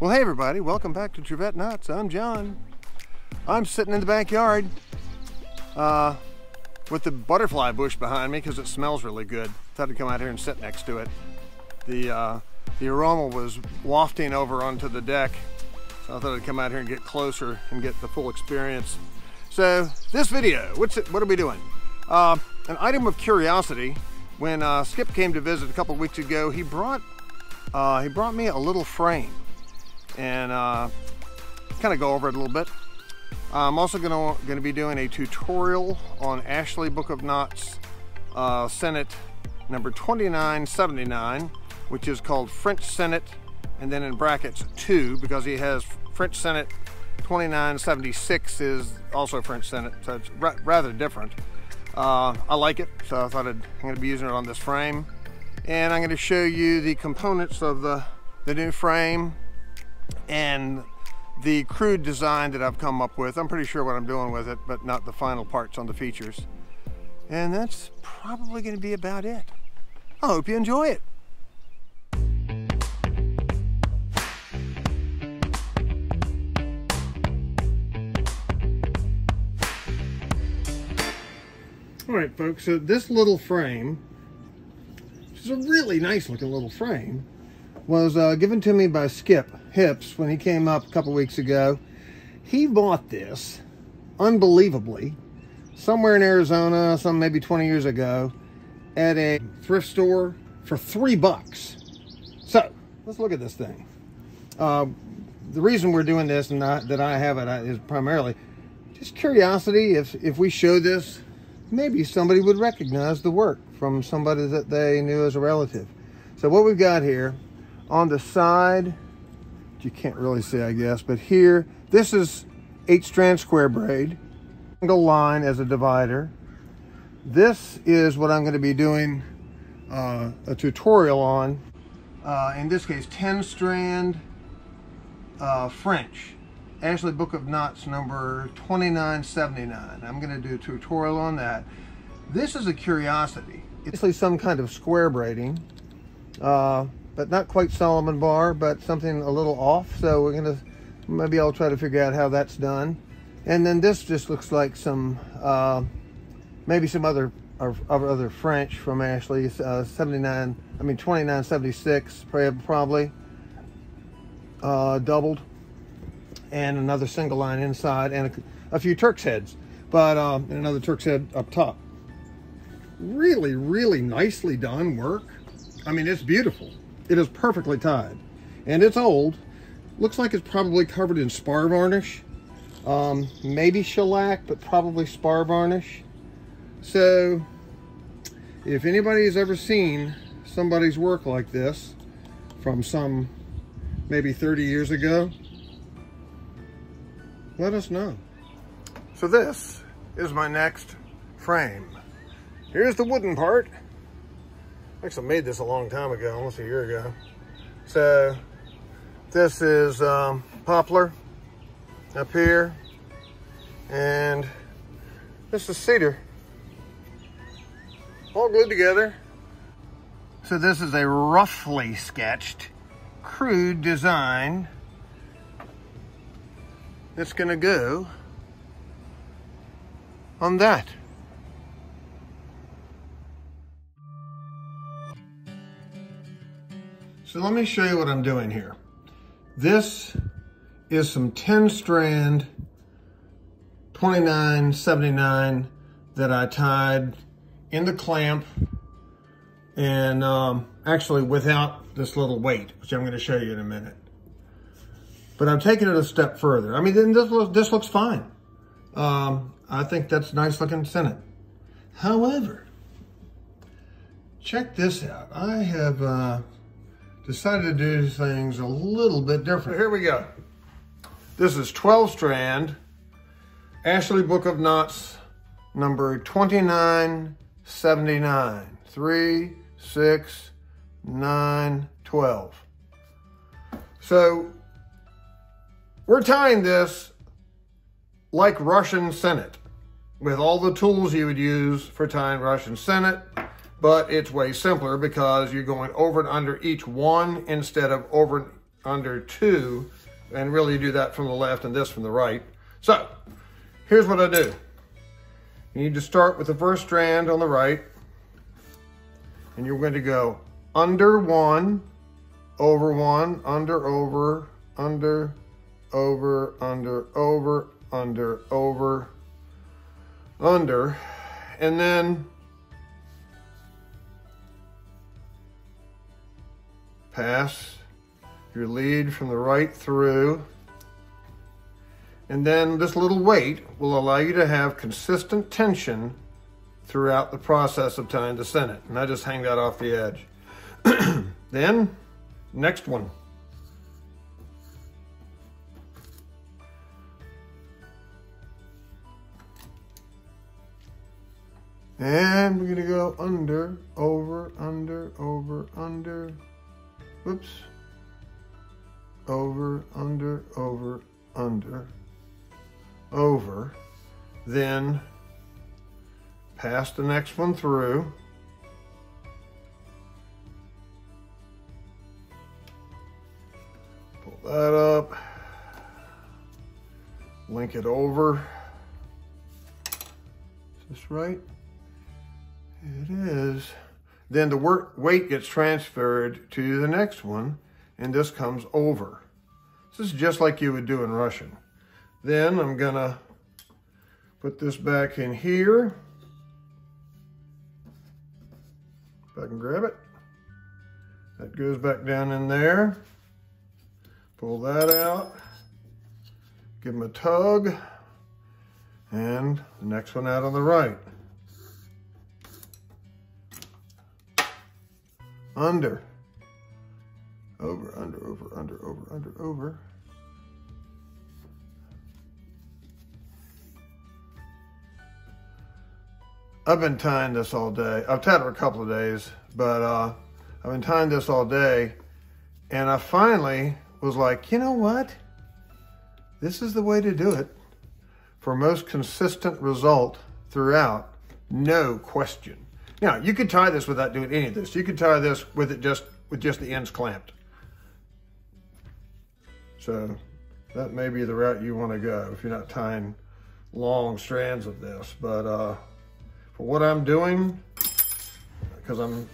Well, hey everybody, welcome back to Trevette Nuts. I'm John. I'm sitting in the backyard with the butterfly bush behind me because it smells really good. Thought I'd come out here and sit next to it. The aroma was wafting over onto the deck, so I thought I'd come out here and get closer and get the full experience. So this video, what are we doing? An item of curiosity. When Skip came to visit a couple weeks ago, he brought me a little frame, and kind of go over it a little bit. I'm also going to be doing a tutorial on Ashley Book of Knots Sennit number 2979, which is called French Sennit, and then in brackets 2, because he has French Sennit 2976 is also French Sennit, so it's rather different. I like it, so I thought I'm going to be using it on this frame, and I'm going to show you the components of the new frame and the crude design that I've come up with. I'm pretty sure what I'm doing with it, but not the final parts on the features. And that's probably going to be about it. I hope you enjoy it. All right, folks, so this little frame, which is a really nice looking little frame, was given to me by Skip Hips when he came up a couple weeks ago. He bought this, unbelievably, somewhere in Arizona, maybe 20 years ago, at a thrift store for $3. So let's look at this thing. The reason we're doing this and that I have it is primarily just curiosity. If we show this, maybe somebody would recognize the work from somebody that they knew as a relative. So what we've got here on the side, you can't really see, I guess, but here, this is 8-strand square braid, single line as a divider. This is what I'm going to be doing a tutorial on. In this case, 10-strand French. Ashley Book of Knots number 2979. I'm going to do a tutorial on that. This is a curiosity. It's actually some kind of square braiding, but not quite Solomon bar, but something a little off. So we're going to, maybe I'll try to figure out how that's done. And then this just looks like some, maybe some other French from Ashley, 2976, probably, doubled. And another single line inside, and a few Turk's heads, but and another Turk's head up top. Really, really nicely done work. I mean, it's beautiful. It is perfectly tied, and it's old. Looks like it's probably covered in spar varnish, maybe shellac, but probably spar varnish. So, if anybody has ever seen somebody's work like this from maybe 30 years ago, let us know. So this is my next frame. Here's the wooden part. I actually made this a long time ago, almost a year ago. So this is poplar up here, and this is cedar, all glued together. So this is a roughly sketched, crude design that's gonna go on that. So let me show you what I'm doing here. This is some 10-strand 2979 that I tied in the clamp, and actually without this little weight, which I'm gonna show you in a minute. But I'm taking it a step further. I mean, this looks fine. I think that's nice looking Sennit. However, check this out. I have decided to do things a little bit different. Here we go. This is 12-strand Ashley Book of Knots number 2979. 3, 6, 9, 12. So we're tying this like Russian Sennit, with all the tools you would use for tying Russian Sennit, but it's way simpler because you're going over and under each one instead of over under 2, and really do that from the left and this from the right. So here's what I do. You need to start with the first strand on the right, and you're going to go under 1, over 1, under, over, under, over, under, over, under, over, under, and then pass your lead from the right through. And then this little weight will allow you to have consistent tension throughout the process of tying the Sennit. And I just hang that off the edge. Then, next one. And we're gonna go under, over, under, over, under. Whoops. Over, under, over, under, over. Then pass the next one through. Pull that up. Link it over. Is this right? It is. Then the weight gets transferred to the next one, and this comes over. This is just like you would do in Russian. Then I'm gonna put this back in here. If I can grab it. That goes back down in there. Pull that out. Give them a tug. And the next one out on the right. Under. Over, under, over, under, over, under, over. I've been tying this all day. I've tied it for a couple of days, but I've been tying this all day, and I finally was like, you know what? This is the way to do it for most consistent result throughout, no question. Now, you could tie this without doing any of this. You could tie this with it just the ends clamped. So that may be the route you want to go if you're not tying long strands of this. But for what I'm doing, because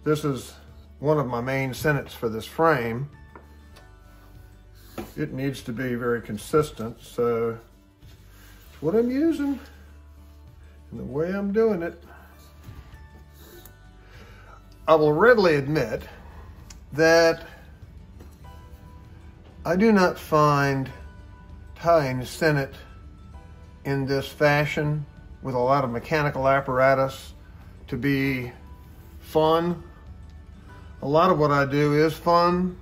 this is one of my main Sennits for this frame, it needs to be very consistent. So it's what I'm using and the way I'm doing it. I will readily admit that I do not find tying Sennit in this fashion with a lot of mechanical apparatus to be fun. A lot of what I do is fun.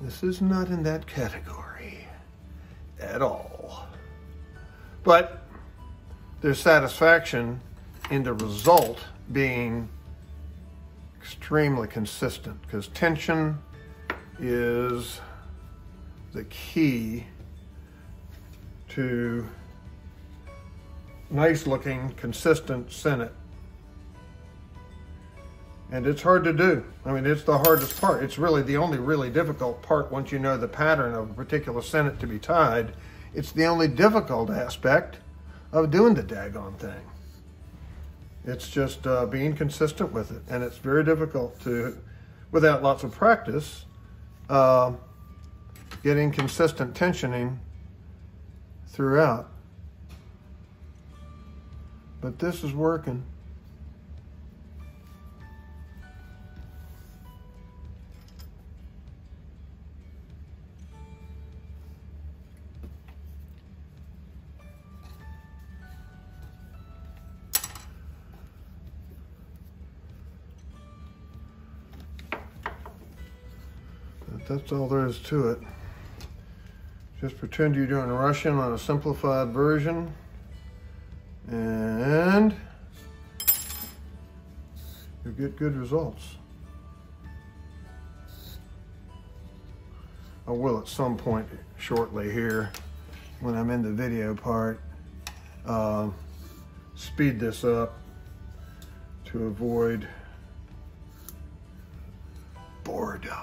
This is not in that category at all. But there's satisfaction in the result being extremely consistent, because tension is the key to nice looking, consistent Sennit. And it's hard to do. I mean, it's the hardest part. It's really the only really difficult part once you know the pattern of a particular Sennit to be tied. It's the only difficult aspect of doing the daggone thing. It's just being consistent with it. And it's very difficult to, without lots of practice, getting consistent tensioning throughout. But this is working. That's all there is to it. Just pretend you're doing Russian on a simplified version, and you'll get good results. I will at some point shortly here, when I'm in the video part, speed this up to avoid boredom.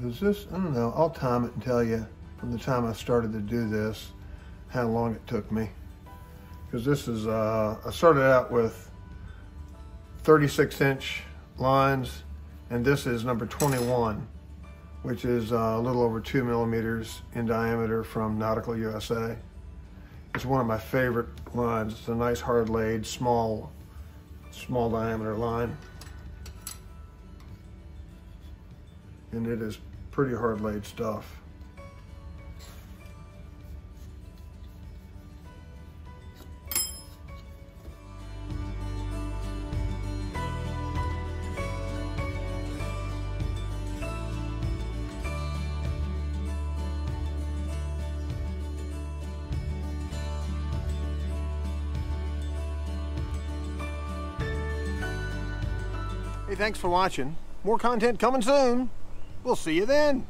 Is this, I don't know, I'll time it and tell you from the time I started to do this how long it took me. Because this is, I started out with 36-inch lines, and this is number 21, which is a little over 2 millimeters in diameter from Nautical USA. It's one of my favorite lines. It's a nice hard laid, small diameter line. And it is pretty hard laid stuff. Hey, thanks for watching. More content coming soon. We'll see you then.